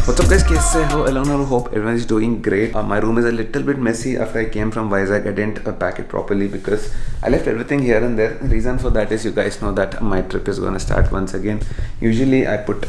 What's up guys, कैसे हो? Eleanor, hope everyone is doing great. My room is a little bit messy after I came from Vizag. I didn't pack it properly because I left everything here and there. Reason for that is you guys know that my trip is gonna start once again. Usually I put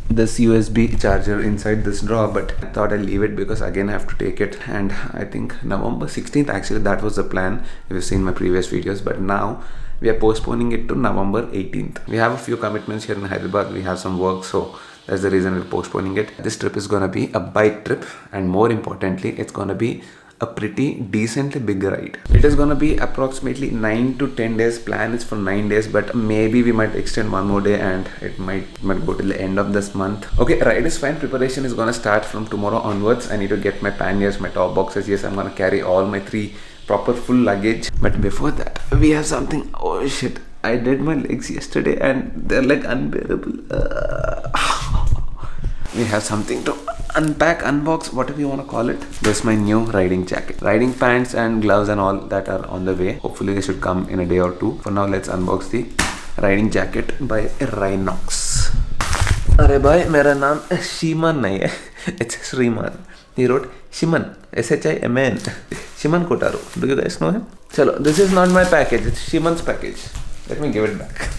this USB charger inside this drawer, but I thought I'll leave it because again I have to take it, and I think November 16th actually that was the plan if you've seen my previous videos, but now we are postponing it to November 18th. We have a few commitments here in Hyderabad. We have some work, so that's the reason we're postponing it. This trip is gonna be a bike trip, and more importantly, it's gonna be a pretty decently big ride. It is gonna be approximately 9 to 10 days. Plan is for 9 days, but maybe we might extend one more day and it might go till the end of this month. Okay, ride is fine. Preparation is gonna start from tomorrow onwards. I need to get my panniers, my top boxes. Yes, I'm gonna carry all my 3 proper full luggage. But before that, we have something. Oh shit, I did my legs yesterday and they're like unbearable. We have something to unpack, unbox, whatever you want to call it. This is my new riding jacket. Riding pants and gloves and all that are on the way. Hopefully they should come in a day or two. For now, let's unbox the riding jacket by Rhinox. अरे भाई मेरा नाम शिमन नहीं है, it's Shriman. He wrote Shiman, SHIMAN. Shiman Kotaro. Do you guys know him? Chalo, this is not my package, it's Shiman's package. Let me give it back.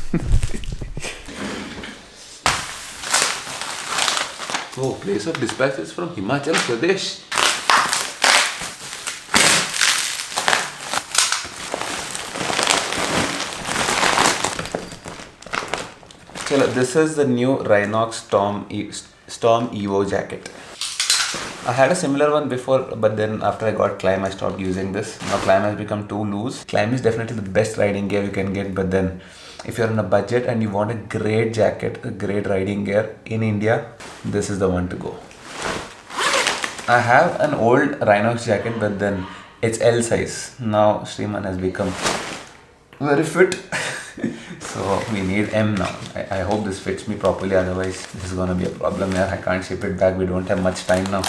Oh, place of dispatch is from Himachal Pradesh. Chalo, this is the new Rhinox Storm Evo jacket. I had a similar one before, but then after I got Climb, I stopped using this. Now Climb has become too loose. Climb is definitely the best riding gear you can get, but then if you're on a budget and you want a great jacket, a great riding gear in India, this is the one to go. I have an old Rhinox jacket, but then it's L size. Now Shriman has become very fit. So we need M now. I hope this fits me properly, otherwise this is gonna be a problem here. I can't ship it back, we don't have much time now.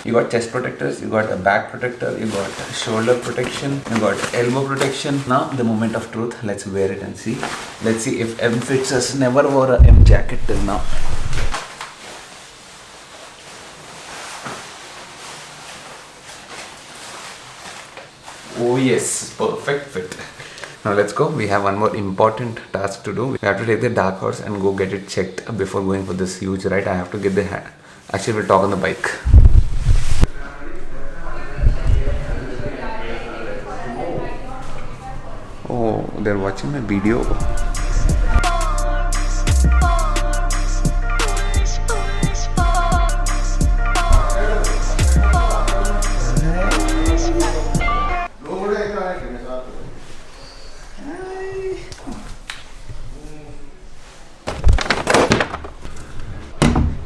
You got chest protectors, you got a back protector, you got shoulder protection, you got elbow protection. Now the moment of truth, let's wear it and see. Let's see if M fits us. Never wore a M jacket till now. Oh yes, perfect fit. Now let's go. We have one more important task to do. We have to take the dark horse and go get it checked before going for this huge ride. I have to get the actually we'll talk on the bike. Oh, they're watching my video.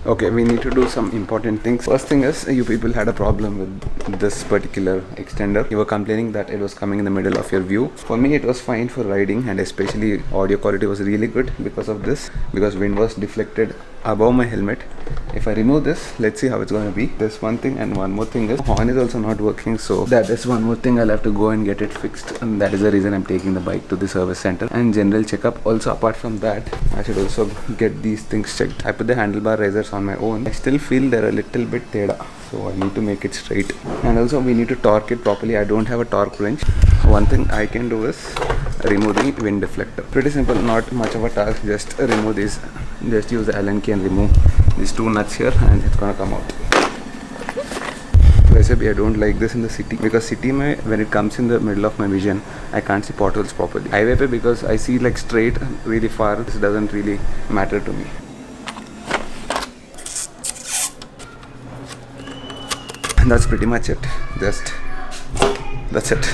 Okay, we need to do some important things. First thing is, you people had a problem with this particular extender. You were complaining that it was coming in the middle of your view. For me, it was fine for riding, and especially audio quality was really good because of this, because wind was deflected above my helmet. If I remove this, let's see how it's going to be. There's one thing, and one more thing is horn is also not working, so that is one more thing. I'll have to go and get it fixed, and that is the reason I'm taking the bike to the service center and general checkup. Also, apart from that, I should also get these things checked. I put the handlebar razors on my own. I still feel they're a little bit teda, so I need to make it straight. And also we need to torque it properly. I don't have a torque wrench. One thing I can do is remove the wind deflector. Pretty simple, not much of a task. Just remove these. Just use the Allen key and remove these 2 nuts here, and it's gonna come out. I don't like this in the city, because city mein, when it comes in the middle of my vision, I can't see potholes properly. Highway pe, because I see like straight really far, this doesn't really matter to me. And that's pretty much it. That's it.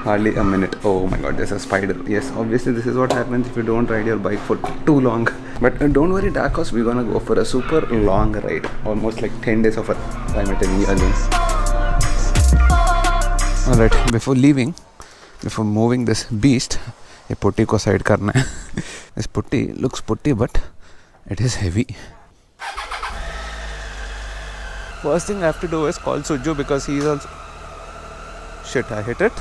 Hardly a minute. Oh my god, there's a spider. Yes, obviously this is what happens if you don't ride your bike for too long. But don't worry, dark horse, we're gonna go for a super long ride. Almost like 10 days of a time at again. Alright, before leaving, before moving this beast, a putty ko side karna hai. This putty looks putty, but it is heavy. First thing I have to do is call Suju, because he is also... Shit, I hit it.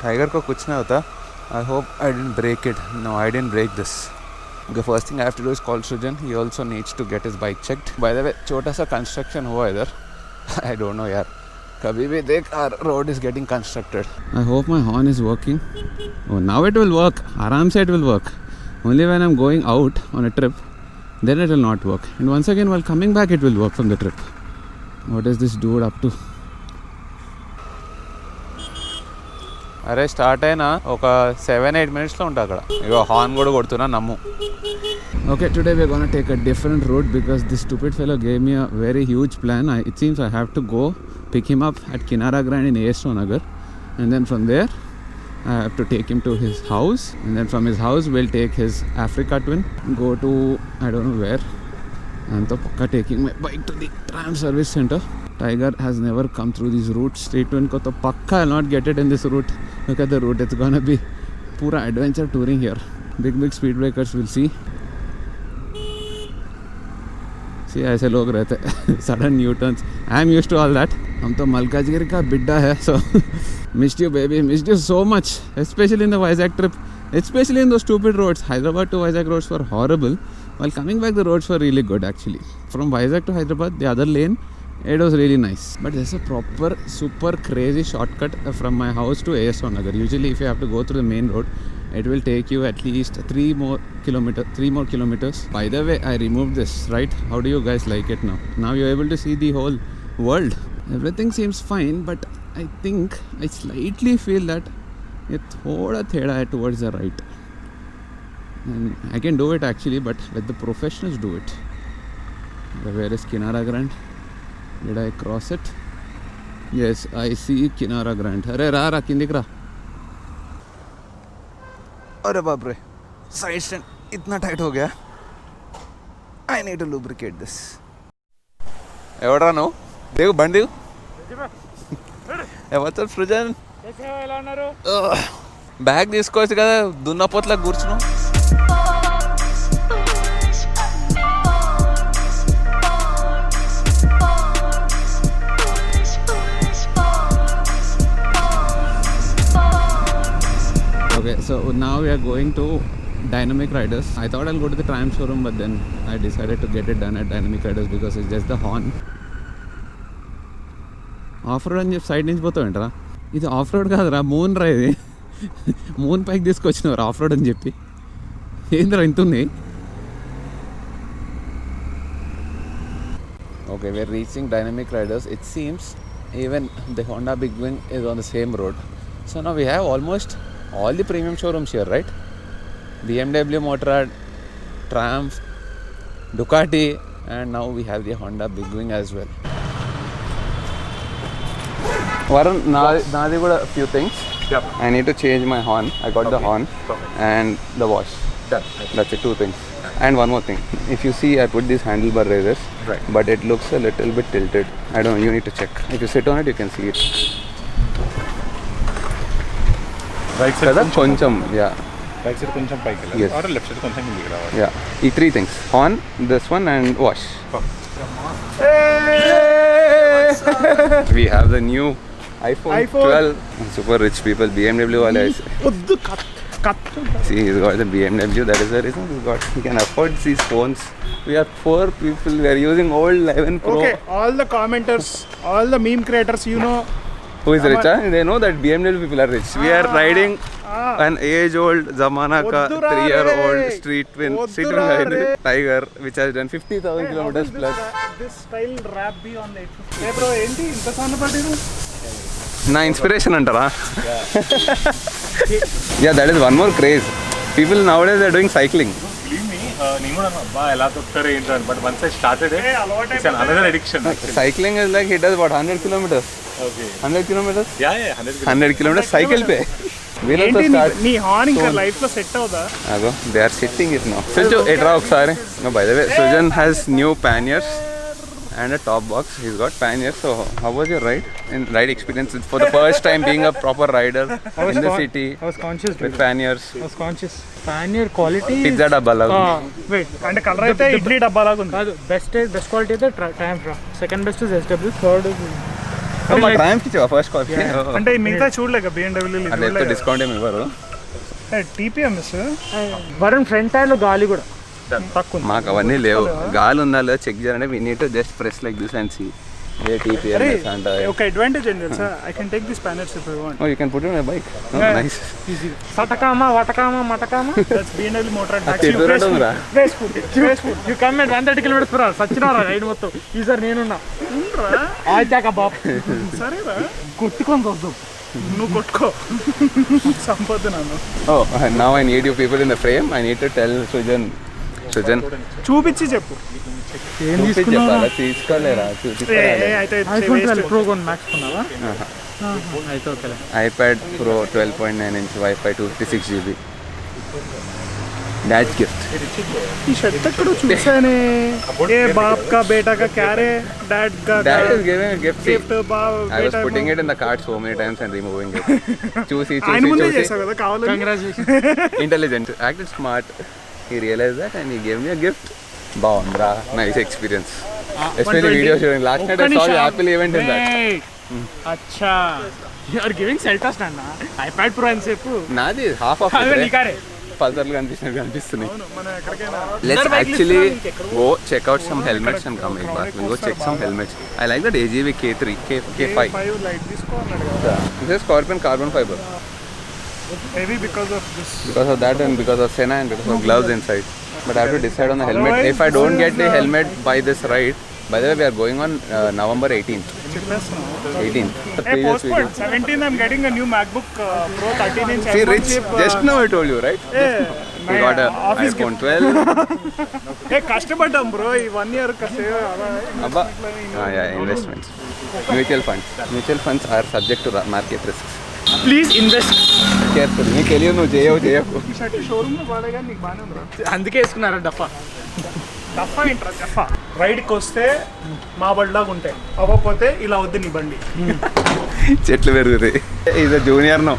Tiger ko kuch nahi hota. I hope I didn't break it. No, I didn't break this. The first thing I have to do is call Srijan. He also needs to get his bike checked. By the way, छोटा सा construction हुआ इधर. I don't know यार. कभी भी देख, our road is getting constructed. I hope my horn is working. Oh, now it will work. आराम से it will work. Only when I'm going out on a trip, then it will not work. And once again, while coming back, it will work from the trip. What is this dude up to? అరే start అయినా ఒక 7-8 మినిట్స్లో ఉంటా అక్కడ. ఇగో horn కూడా కొడుతున్నా నమ్ము. Okay, today we're gonna take a different route because this stupid fellow gave me a very huge plan. It seems I have to go pick him up at Kinara Grand in ASO Nagar, and then from there I have to take him to his house, and then from his house we'll take his Africa Twin, go to I don't know where, and to pakka taking my bike to the tram service center. Tiger has never come through these routes. Street Twin ko to pakka I'll not get it in this route. Look at the route, it's gonna be pura adventure touring here. Big speed breakers, we'll see. See, ऐसे लोग रहते sudden U-turns. I'm used to all that. हम तो मलकाजगिरी का बिड्डा है, so missed you baby, missed you so much, especially in the Vizag trip, especially in those stupid roads. Hyderabad to Vizag roads were horrible. While coming back, the roads were really good actually. From Vizag to Hyderabad, the other lane, it was really nice. But there's a proper super crazy shortcut from my house to ASO Nagar. Usually if you have to go through the main road, it will take you at least 3 more kilometers. By the way, I removed this, right? How do you guys like it now? Now you're able to see the whole world. Everything seems fine, but I think I slightly feel that it's thoda theda hai towards the right. And I can do it actually, but let the professionals do it. Where is Kinara Grand? Did I cross it? Yes, I see Kinara Grand. Arey ra kin dikh raha. अरे बाप रे, side stand इतना tight हो गया. I need to lubricate this. ఎవడరా నువ్వు? దేవు బండి ఎవరు సృజన్? బ్యాగ్ తీసుకోవచ్చు కదా, దున్నపోట్లా కూర్చున్నావు. Okay, so now we are going to Dynamic Riders. I thought I'll go to the Triumph showroom, but then I decided to get it done at Dynamic Riders because it's just the horn. Off-road అని చెప్పి side నుంచి పోతావేంటరా? ఇది off-road కాదురా, moon రా. ఇది moon పైకి తీసుకొచ్చినవారు off-road అని చెప్పి. ఏంద్రా ఇంత ఉంది? Okay, we're reaching Dynamic Riders. It seems even the Honda Big Wing is on the same road. So now we have almost all the premium showrooms here, right? BMW Motorrad, Triumph, Ducati, and now we have the Honda Big Wing as well. Varun, naadi kuda a few things. Yep. I need to change my horn. I got the horn and the wash. Done. That's it, 2 things. And one more thing. If you see, I put these handlebar raisers, Right. but it looks a little bit tilted. I don't know, you need to check. If you sit on it, you can see it. Right side కొంచెం, yeah. Right side కొంచెం పైకి వెళ్ళాలి. Yes. Or left side కొంచెం కిందికి రావాలి. Yeah. These 3 things. Horn, this one and wash. We have the new iPhone 12. Super rich people, BMW wale. వద్దు cut. See, he's got the BMW. That is the reason he can afford these phones. We are 4 people. We are using old 11 Pro. Okay, all the commenters, all the meme creators, you know. Who is rich? They know that BMW people are rich. We are riding an age-old Zamana ka 3-year-old street twin sitting behind Tiger, which has done 50,000 kilometers plus. This style rap be on 850. Hey bro, enti inta sound padiru? Na inspiration antara. Yeah, that is one more craze. People nowadays are doing cycling. Believe me, నేను కూడా అబ్బా ఎలా తొక్కుతారు ఏంటో, but once I started it, it's another addiction. Cycling is like he does about 100 kilometers. Okay. 100 kilometers? Yeah, 100 kilometers cycle pe. We'll also start. నీ horn ఇంకా life లో set అవుదా? Ago, they are sitting it now. Suju, etra okkare. No, by the way, Sujan has new panniers and a top box. He's got panniers. So, how was your ride experience for the first time being a proper rider in the city I was conscious with panniers? Pannier quality Pizza dabba laga. Weight అంటే colour అయితే ఇడ్లీ డబ్బా లాగా ఉంది. కాదు best quality అయితే Triumph రా. Second best is SW, third Triumph ki first call. అంటే మిగతా చూడలేక BMW అదే డిస్కౌంట్ ఏమి ఇవ్వరు. TPMS వరుణ్ ఫ్రంట్ టైర్ లో గాలి కూడా తక్కువ ఉంది. మాకు అవన్నీ లేవు. గాలి ఉందా లేదా చెక్ చేయాలంటే we need to just press like this and see a TPS అంట. ఒక అడ్వాంటేజ్ ఏంటి తెలుసా, I can take this panniers if I want. Oh you can put it in my bike. Nice. Easy. సటకామా వటకామా మటకామా, that's BMW motor taxi. Place food you come at 130 km/h. సచ్చినారా ride మొత్తం ఈసారి నేనున్నా. ఆచాక బాబ్ సరేరా కొట్టుకొని వద్దాం. నువ్వు కొట్టుకో సంపద నన్ను. Oh now I need you people in the frame. I need to tell Srujan చూపించి చెప్పు ఏం చెప్పాలా. తీసుకోలేరా iPad Pro 12.9 inch Wi-Fi 256 GB. Dad gift. ఈ షర్ట్ ఎక్కడ చూసానే, ఏ బాప్ కా బేటా కా క్యా రే, డాడ్ కా dad is giving a gift. బాప్ I was putting it in the cart so many times and removing it. చూసి ఆయన ముందే చేసావు కదా కావాలని. Congratulations. Intelligent, acted smart. He realized that and he gave me a gift. బాగుందిరా, nice experience. Especially video shooting. Last night I saw the Apple event in that. అచ్చా you are giving Seltos నాన్న. iPad Pro అని చెప్పు. నాది half of it. నీకారే పల్సర్లు కనిపిస్తున్నాయి. మన ఎక్కడికైనా Let's actually go check out some helmets and come back. We'll go check some helmets. I like that AGV K3, K5. Light తీసుకో అన్నాడు కదా. This is Scorpion carbon fiber. Maybe because of this. Because of that and because of Senna and because of gloves inside. But I have to decide on the helmet. Otherwise, If I don't get the helmet by this ride, by the way, we are going on November 18th. 18th. The Hey, previous postponed. video. 17th I'm getting a new MacBook Pro 13 inch. See, iPhone Rich, chip, just now I told you, right? We got a office iPhone 12. Hey, కష్టపడ్డాం bro ఈ 1 year Abba. Yeah, investments. Mutual funds. Mutual funds are subject to market risks. Please invest Careful. నీకు తెలియదు, నువ్వు చేయకు. ఈ shirt showroom లో వాడగా నీకు బాగానే ఉందిరా. అందుకే వేసుకున్నారా డఫా. డఫా ఏంట్రా డఫా. రైడ్కి వస్తే మా బండిలాగా ఉంటాయి, అవ్వకపోతే ఇలా వద్దు నీ బండి. చెట్లు పెరుగుతాయి. Is a junior no.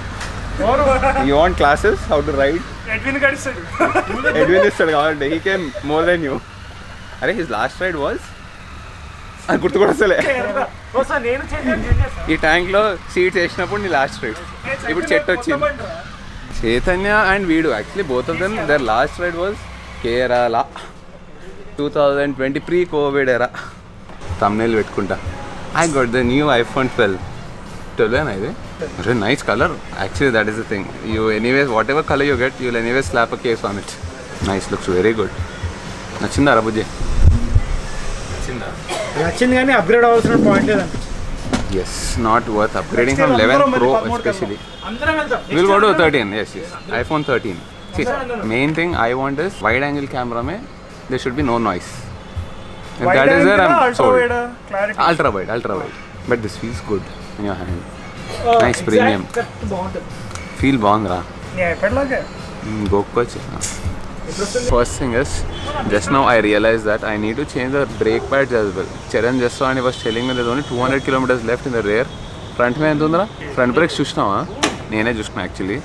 You want classes how to ride? Edwin గడిస్తాడు. Edwin ఇస్తాడు కాబట్టి he came more than you. అరే his last ride was అది గుర్తు కూడా వస్తలే. నేను చేసేసా ఈ ట్యాంక్లో సీట్స్ వేసినప్పుడు నీ లాస్ట్ రైడ్. ఇప్పుడు చెట్టు వచ్చింది. చైతన్య అండ్ వీడు actually both of them their last ride was Kerala 2020 pre-COVID era. thumbnail పెట్టుకుంటా. I got the new iPhone 12. 12 ఇది. Very nice color. Actually that is the thing. You anyways whatever color you get, you'll anyways slap a case on it. Nice, looks very good. నచ్చిందా రబుజీ? నచ్చింది కానీ upgrade అవ్వాల్సిన point లేదండి. Yes, not worth upgrading from 11 Pro especially. We'll go to 13. Yes. iPhone 13. See, main thing I want is wide angle camera mein there should be no noise. If that is there, I'm sold. Ultra wide. But this feels good in your hand. Nice premium. Feel బాగుందిరా. ఎప్పటిలాగే గోక్కోవచ్చు. First thing is, just now I realized that I need to change the brake pads as well. Charan just saw and he was telling me there's only 200 kilometers left in the rear. Front mein ఎంత ఉందిరా? Front brakes చూసినావా? నేనే చూసిన actually.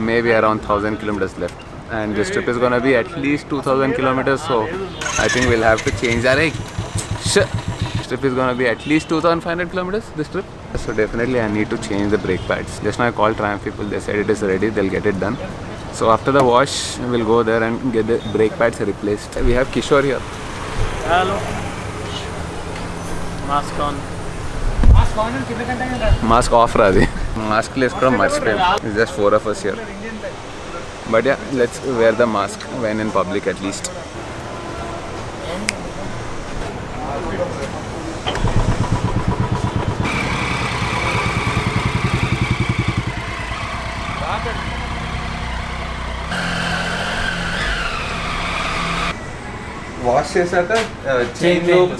Maybe around 1000 kilometers left. And this trip is gonna be at least 2000 kilometers, so I think we'll have to change that. This trip is gonna be at least 2500 kilometers this trip. So definitely I need to change the brake pads. Just now I called Triumph people, they said it is ready, they'll get it done. So after the wash, we'll go there and get the brake pads replaced. We have Kishore here. Hello mask on. Mask off radi. Mask వేసుకోవడం మర్చిపోయాం. It's just 4 of us here. But yeah, let's wear the mask when in public at least. Wash చేశాక chain loop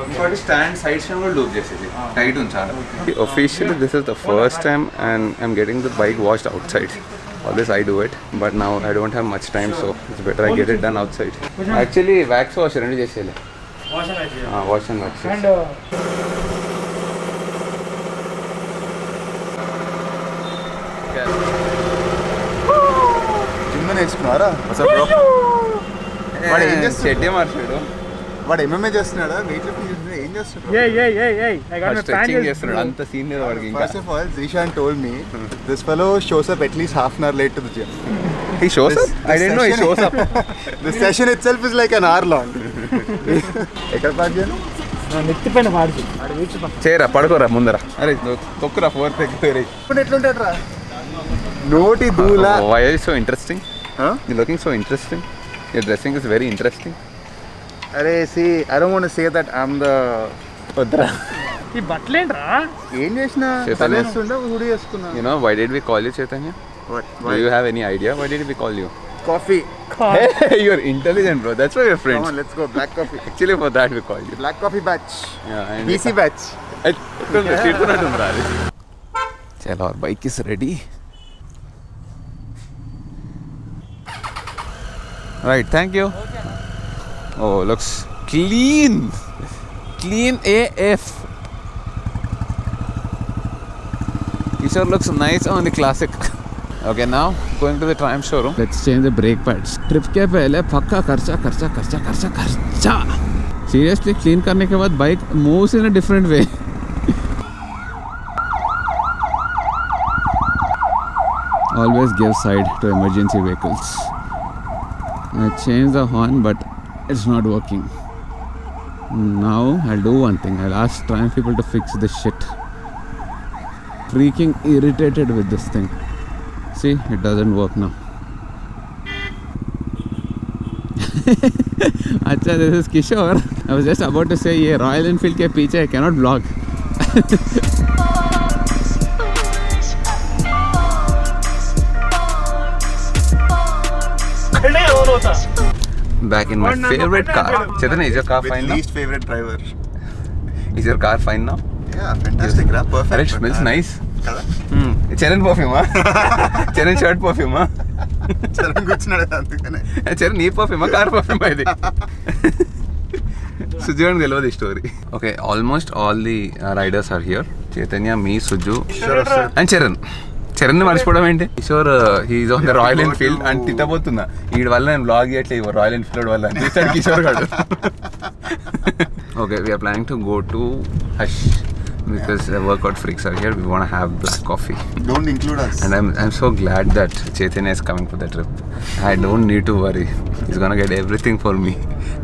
ఇంకోటి stand side stand కూడా loop చేసేది tight ఉంచాలి. Officially this is the first time and I'm getting the bike washed outside. Always I do it, but now I don't have much time, so it's better I get it done outside. Actually wax wash రెండు చేసేయాలి. Wash and wax. And gym నేర్చుకున్నారా అసలు bro? వాడు ఏం చేస్తున్నాడు? చెడ్డే మార్చాడు. వాడు MMA చేస్తున్నాడా? వెయిట్ లిఫ్టింగ్ చేస్తున్నాడా? ఏం చేస్తున్నాడు? I got my stretching pants. చేస్తున్నాడు. అంత సీనియర్ వాడికి ఇంకా. First of all, Zishan told me this fellow shows up at least half an hour late to the gym. He shows up? I didn't know he shows up. The session itself is like an hour long. ఎక్కడ park చేయను? నా నెత్తి పైన పాడుచు ఆడ వీచి చేయరా పడుకోరా ముందర. అరే తొక్కురా 4th ఎక్కితే. ఇప్పుడు ఎట్లుంటాడ్రా? నోటి దూల. Why are you so interesting? You're looking so interesting. Your dressing is very interesting. అరే see, I don't want to say that I'm the వద్దురా. ఈ బట్టలేంట్రా? ఏం చేసినా తలేస్తుండే హుడి చేసుకున్నా. You know why did we call you Chaitanya? What? Do you have any idea why did we call you? Coffee. Hey, you're intelligent, bro. That's why we're Come friends. on, let's go. Black coffee. Actually, for that we call you. Black coffee batch. Yeah, and BC batch. Chalo, our bike is ready. Right, thank you. Oh, looks clean. Clean AF. Kishore looks nice on the classic. Okay, now going to the Triumph showroom. Let's change the brake pads. Trip के पहले पक्का खर्चा. Seriously, clean करने के बाद bike moves in a different way. Always give side to emergency vehicles. I changed the horn, but it's not working. Now I'll do one thing. I'll ask Triumph people to fix this shit. Freaking irritated with this thing. See, it doesn't work now. Acha, this is Kishore. I was just about to say, ye Royal Enfield ke piche I cannot vlog. Back in my favorite car. Chaitanya, is your car With fine now? least favorite driver. Is your car fine now? Yeah, fantastic. Yes. Perfect. It smells nice. కదా? Charan perfume, huh? Charan shirt perfume, huh? Charan కూర్చున్నాడు అందుకనే. Charan నీ perfume, car perfume ఇది. Suju తెలియదు ఈ story. Okay, almost all the riders are here. Chaitanya, me, Suju, and Charan. Charan మర్చిపోవడం ఏంటి? Kishore he's on the Royal Enfield అని తిట్టబోతున్నా. వీడి వల్ల నేను బ్లాగ్ చేయట్లేదు రాయల్ ఎన్ఫీల్డ్ వల్ల అని తీసాడు Kishore garu. Okay, we're planning to go to హష్ because the workout freaks are here. We want to have black coffee. Don't include us. And I'm so glad that Chaitanya is coming for the trip. I don't need to worry. He's gonna get everything for me.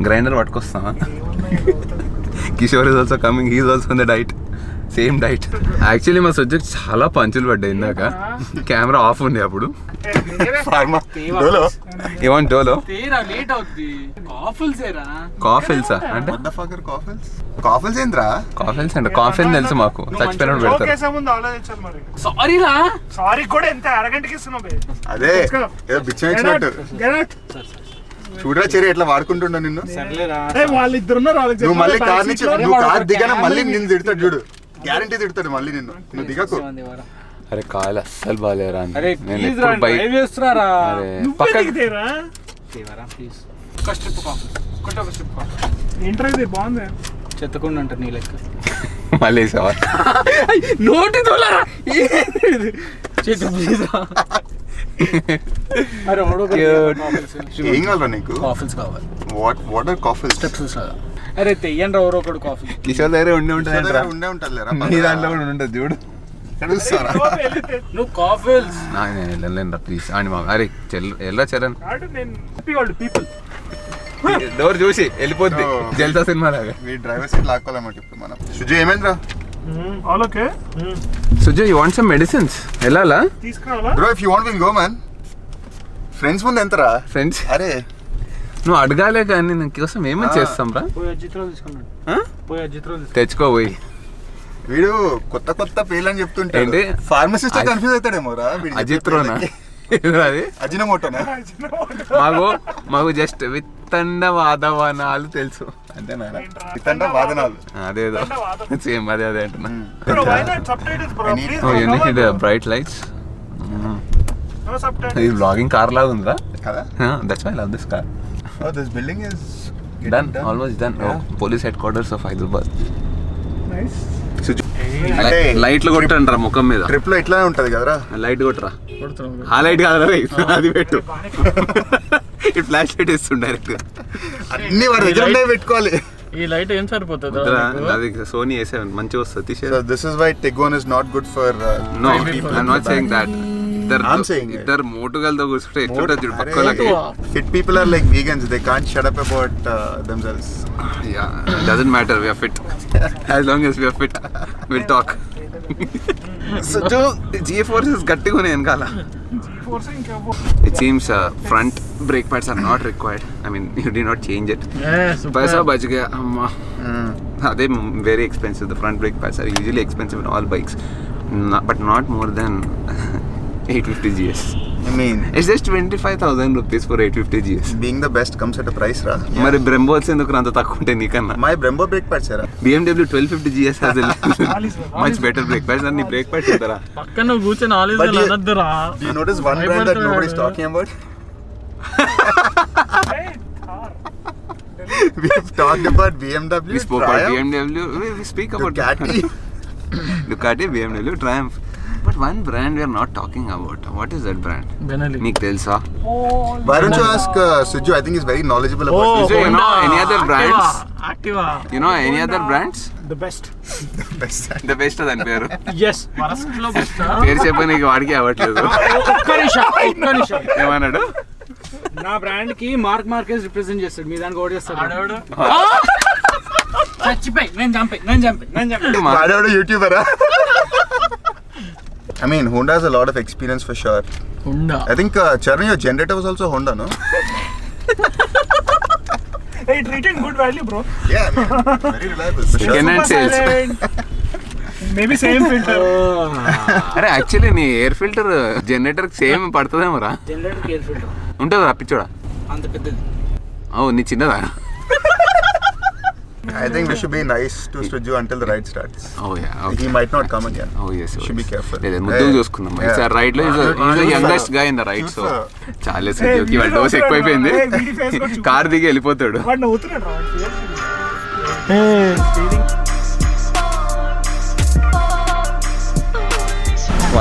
Grinder పట్టుకొస్తామా? Kishore is also coming. He's also on the diet. Same diet. Actually మా subject చాలా పంచులు పడ్డాయి ఇందాక. Camera off ఉంది అప్పుడు. ఏమంట డోలో కాఫిల్సా అంటే కాఫిల్స్ ఏంద్రా? కాఫిల్స్ అంటే కాఫిల్ తెలుసు మాకు, చచ్చిపోయినప్పుడు పెడతారు. సారీ కూడా ఎంత అరగంటకి ఇస్తున్నావు. అదే ఏదో బిచ్చం ఇచ్చినట్టు. చూడరా చెరి ఎట్లా వాడుకుంటుండో నిన్ను. వాళ్ళిద్దరు నువ్వు మళ్ళీ కార్ నుంచి నువ్వు కార్ దిగానే మళ్ళీ నిన్ను తిడతాడు చూడు. గ్యారంటీ తిడతాడు మళ్ళీ నిన్ను. నువ్వు దిగకు. అరే కాలు అస్సలు బాగాలేరా. నేను ఎప్పుడు బైక్ ఇంటర్వ్యూ బాగుంది. చెత్తకుండా అంటారు నీ లెక్క. మళ్ళీ నోటి తోలరా ఏం కావాలా నీకు? కాఫీస్ కావాలి. What are coffees? స్టెప్స్ లాగా. అరే తెయ్యండి ఎవరో ఒకటి కాఫీ. కిషోర్ దగ్గర ఉండే ఉంటుంది. ఉండే ఉంటుంది లేరా? నీ దాంట్లో కూడా ఉంటుంది చూడు. నువ్వు కాఫీస్ నేను వెళ్ళలేను ప్లీజ్ అని మా. అరే ఎల్లా చరణ్ పీపుల్ డోర్ చూసి వెళ్ళిపోద్ది జల్సా సినిమా లాగా. మీ డ్రైవర్ సీట్ లాక్కోవాలన్నమాట ఇప్పుడు మనం. సుజు ఏమైందిరా? Okay Suju you want some medicines? వెళ్ళాలా? తీసుకురావాలా? Bro if you want will go man. Friends ముందు ఎంతరా? ఫ్రెండ్స్ అరే నువ్వు అడగాలే కానీ నేను కోసం ఏమని చేస్తాం రా. పోయి అజిత్రాలు తీసుకున్నాడు. పోయి అజిత్రాలు తెచ్చుకోబోయి. వీడు కొత్త కొత్త పేర్లు అని చెప్తుంటే ఏంటి? ఫార్మసిస్ట్ కన్ఫ్యూజ్ అవుతాడేమో రా. అజిత్రోనా అది? అజినమోటోనా? మాకు జస్ట్ విత్తండ వాదవనాలు తెలుసు అంతేనా? విత్తండ వాదనాలు అదేదో సేమ్ అదే అంటున్నా. Bro, bright lights. ఇది బ్లాగింగ్ కార్ లాగా ఉందా? కదా? That's why I love this car. Oh, this building is done. Almost done. Yeah. Police headquarters of Hyderabad. Nice. అంటే లైట్లు కొట్టండి ముఖం మీద. ట్రిప్ లో ఇట్లానే ఉంటది కదరా. లైట్ కొట్టరా. ఆ లైట్ కాదరా అది పెట్టు. ఈ ఫ్లాష్ లైట్ ఇస్తుండే డైరెక్ట్. అన్ని వాడి దగ్గర పెట్టుకోవాలి. ఈ లైట్ ఏం సరిపోతుంది? అది సోనీ A7 మంచిగా వస్తుంది. So this is why Tiguan is not good for no, I'm not saying that. I'm saying it. ఇద్దరు మోటుగాలతో కూర్చుంటే ఎట్లుంటుంది చూడు పక్కలకి. Fit people are like vegans. They can't shut up about themselves. Yeah, doesn't matter, we are fit. As long as we are fit, we'll talk. So G-forces గట్టిగా ఉన్నాయి వెనకాల. It seems front brake pads are not required. I mean, you did not change it. पैसा बच गया अम्मा. They very expensive. The front brake pads are usually expensive in all bikes, but not more than 850 GS. I mean, It's just 25,000 rupees for 850 GS. being the best comes at a price, ra. మరి బ్రెంబోస్ ఎందుకు అంత తక్కువ ఉంటాయి నీకన్నా? My Brembo brake pads, sir. BMW 1250 GS has a much better brake pads. And brake pads ఇస్తారా? పక్కన నువ్వు కూర్చొని ఆలీస్ But you- అనద్దురా. Do you notice one brand that nobody's talking about? We've talked about BMW, We spoke about Triumph, BMW. We speak about Ducati. Ducati, BMW, Triumph. But one brand we are not talking about. What is that brand? బెనలి. నీకు తెలుసా? Why don't you ask Suju? I think he's very knowledgeable about Oh, this. So you know any other brands? Activa. You know any other brands? The best. The best దాని పేరు. Yes. Worst లో best. పేరు చెప్పనీకి వాడికి అవ్వట్లేదు. ఒక్క నిమిషం. ఏమన్నాడు? నా బ్రాండ్ కి మార్కెస్ రిప్రజెంట్ చేస్తాడు. మీ దానికి ఓట్ చేస్తాడు. ఆడవాడు. చచ్చిపోయి నేను చంపి. Why YouTuber? I mean, Honda has a lot of experience for sure. ఉండా. I think Charan, your generator was also Honda, no? It retained good value, bro. Yeah, I mean, very reliable for sure. Second hand sales. Maybe same filter. అరే actually నీ air filter generator same పడుతుందేమో రా. Generator care filter ఉంటుందా పిచ్చోడా? అంత పెద్దది. నీ చిన్నదా? I think we should be nice to Suju until the ride starts. Oh yeah, okay. He might not come again. Oh yes, Should be careful. లేదు ముద్దుగా చూసుకుందాం. Yeah. సార్ రైడ్ లో ఈజ్ యంగెస్ట్ గా ఇన్ ద రైడ్. సో చాలా Suzuki వాళ్ళ dose ఎక్కువైపోయింది. Car దిగి వెళ్ళిపోతాడు. వాడు నవ్వుతున్నాడు రా.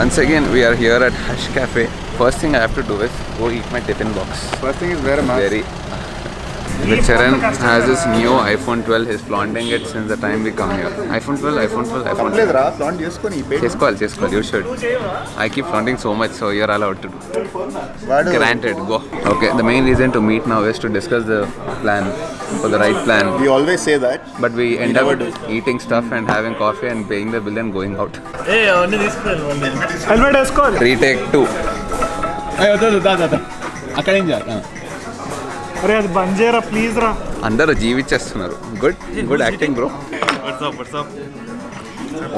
Once again we are here at Hush Cafe. First thing I have to do is go eat my tiffin box. First thing is wear a mask. Very. The Charan has this new iPhone 12. He's flaunting it since the time we come here. iPhone 12. తప్పలేదురా, flaunt చేసుకొని ఈ పేరు చేసుకోవాలి. You should. I keep flaunting so much, so you're allowed to do. వాడు Granted, go. Okay, the main reason to meet now is to discuss the plan, for the right plan. we always say that. But we end up eating stuff and having coffee and paying the bill and going out. ఏ అవన్నీ తీసుకెళ్ళి. Helmet వేసుకోవాలి. Retake 2. అక్కడ ఏం చేయాలి? అరే అది బంద్ చేయరా please రా. అందరూ జీవించేస్తున్నారు. Good acting bro.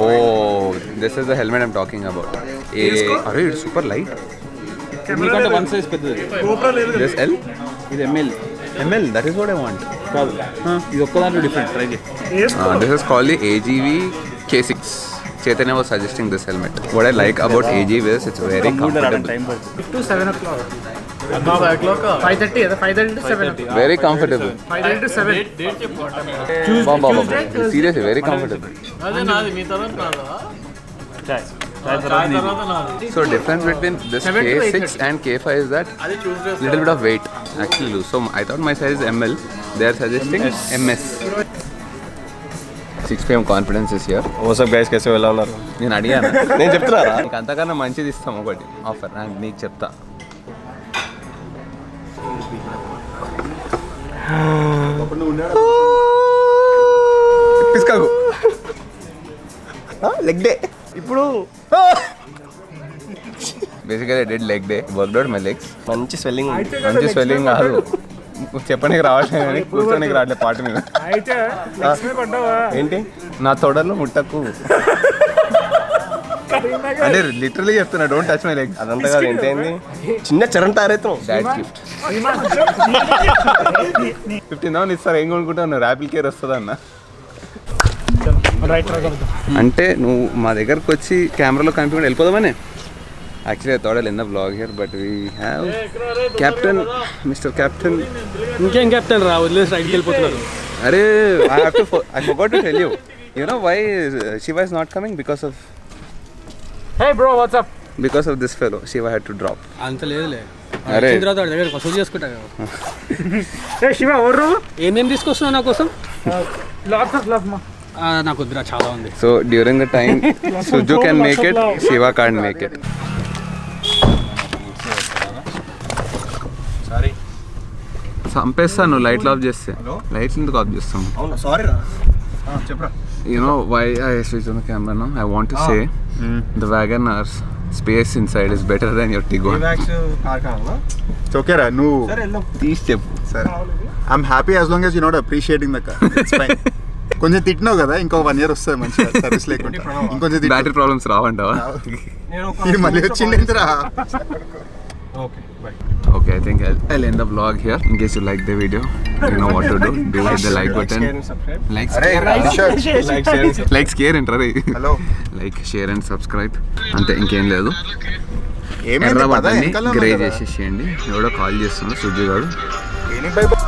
Oh this is the helmet I'm talking about. అరే ఇట్స్ సూపర్ లైట్. ఎందుకంటే వన్ సైజ్ పెద్దది. దిస్ ఎల్, ఇది M L. That is what I want. ఇది ఒక్కదాంట్లో డిఫరెంట్. ట్రై చేయి. This is called the AGV K6. Chaitanya was suggesting this helmet. What I like about AGV is it's very comfortable. 6 to 7 o'clock. 5:30 కదా 5:30 to 7 o'clock. Very comfortable. 5:30 to 7. Baba. Seriously, very comfortable. అదే నాది మీ తర్వాత నాదా? చాయ్ తర్వాత నాది. So difference between this 7 to K6 8:30. and K5 is that అది Tuesday. little bit of weight actually lose. So I thought my size is ML. They are suggesting MS. 6 PM confidence is here. WhatsApp guys कैसे ఎలా ఉన్నారు? నేను అడిగాను. నేను చెప్తున్నారా? నీకు అంతకన్నా మంచిది ఇస్తాం ఒకటి ఆఫర్. నీకు చెప్తా. పిస్కాకు లెగ్ డే ఇప్పుడు basically I did leg day. Worked out my legs. మంచి స్వెల్లింగ్ మంచి స్వెల్లింగ్ కాదు, చెప్పడానికి రావట్లేదు కానీ కూర్చోడానికి రావట్లేదు పాట మీద. అయితే లక్ష్మి పడ్డావా? ఏంటి నా తొడర్లు ముట్టకు అంటే లిటరలీ చెప్తున్నా, డోంట్ టచ్ మై లెగ్స్. అదంతా కాదు, ఏంటైంది చిన్న చరణ్ తారేతం డాడ్ గిఫ్ట్ 15,000 ఇస్తారు. ఏం కొనుక్కుంటావు? ర్యాపిల్ కేర్ వస్తుంది అన్న. అంటే నువ్వు మా దగ్గరకు వచ్చి కెమెరాలో కనిపించకుండా వెళ్ళిపోదామని. Actually I thought I'll end the vlog here, but we have captain, mister captain. ఇంకేం కెప్టెన్ రా, వదిలేసి రైడ్కి వెళ్ళిపోతున్నారు. అరే I forgot to tell you. You know why Shiva is not coming? Hey bro, what's up? Because of this fellow. Shiva had to drop. అంత లేదులే. అరే తర్వాత వాడి దగ్గర వసూలు చేసుకుంటా కదా. Hey Shiva, ఎవరు? ఏమేమి తీసుకొస్తున్నావు నా కోసం? Lots of love ma. నాకు వద్దురా, చాలా ఉంది. So during the time Suju can make it, Shiva can't make it. చంపేస్తాను లైట్లు ఆఫ్ చేస్తే. లైట్లు ఎందుకు ఆఫ్ చేస్తాము? అవునా సారీ రా. చెప్పరా. You know why I switched on the camera now? I want to say the Wagoner's space inside is better than your Tiguan. Car కావాలా? ఓకేరా నువ్వు సరే వెళ్దాం. తీసి చెప్పు. సరే I'm happy as long as you not appreciating the car. It's fine. కొంచెం తిట్టినావు కదా, ఇంకో 1 year వస్తుంది మంచిగా సర్వీస్ లేకుండా. ఇంకొంచెం తిట్టు. బ్యాటరీ ప్రాబ్లమ్స్ రావంటావా? నేను ఇది మళ్ళీ వచ్చింది ఏంటిరా? Okay bye. Okay, I think I'll end the vlog here. In case you like the video, you know what to do. Do hit the like button. Like, అరే like, share and try. Hello Like, share and subscribe. అంతే, ఇంకేం లేదు. ఏమైంది ఎర్ర పద బటన్ని వెనకాల grey ఉన్నా కదా. చేసేసేయండి. ఎవడో కాల్ చేస్తున్నాడు సుజ్జి గారు. ఏనికి భయపడ